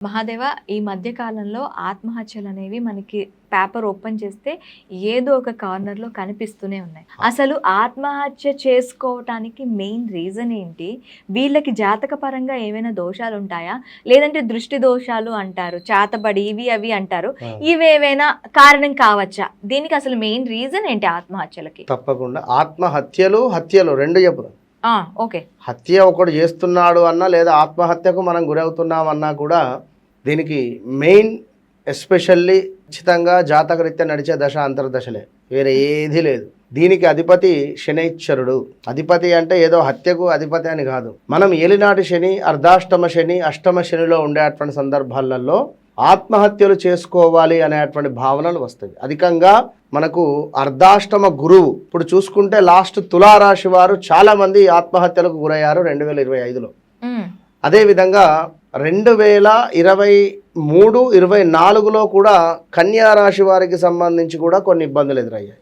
మహాదేవ, ఈ మధ్య కాలంలో ఆత్మహత్యలనేవి మనకి పేపర్ ఓపెన్ చేస్తే ఏదో ఒక కార్నర్‌లో కనిపిస్తూనే ఉన్నాయి. అసలు ఆత్మహత్య చేసుకోవటానికి మెయిన్ రీజన్ ఏంటి? వీళ్ళకి జాతకపరంగా ఏమైనా దోషాలుంటాయా? లేదంటే దృష్టి దోషాలు అంటారు, చేతబడి ఇవి అవి అంటారు. ఇవేవైనా కారణం కావచ్చా? దీనికి అసలు మెయిన్ రీజన్ ఏంటి ఆత్మహత్యలకి? తప్పకుండా ఆత్మహత్యలు, హత్యలు 2 చెప్పుదాం. ఓకే. హత్య ఒకడు చేస్తున్నాడు అన్నా లేదా ఆత్మహత్యకు మనం గురవుతున్నామన్నా కూడా దీనికి మెయిన్ ఎస్పెషల్లీ ఖచ్చితంగా జాతకరీత్యా నడిచే దశ అంతర్దశలే, వేరే ఏది లేదు. దీనికి అధిపతి శనైశ్వరుడు. అధిపతి అంటే ఏదో హత్యకు అధిపతి అని కాదు. మనం ఏలినాటి శని, అర్ధాష్టమ శని, అష్టమ శనిలో ఉండేటువంటి సందర్భాలలో ఆత్మహత్యలు చేసుకోవాలి అనేటువంటి భావనలు వస్తాయి. అధికంగా మనకు అర్ధాష్టమ గురువు ఇప్పుడు చూసుకుంటే లాస్ట్ తులారాశి వారు చాలా మంది ఆత్మహత్యలకు గురయ్యారు 2025లో. అదేవిధంగా 2023, 24లో కూడా కన్యా రాశి వారికి సంబంధించి కూడా కొన్ని ఇబ్బందులు ఎదురయ్యాయి.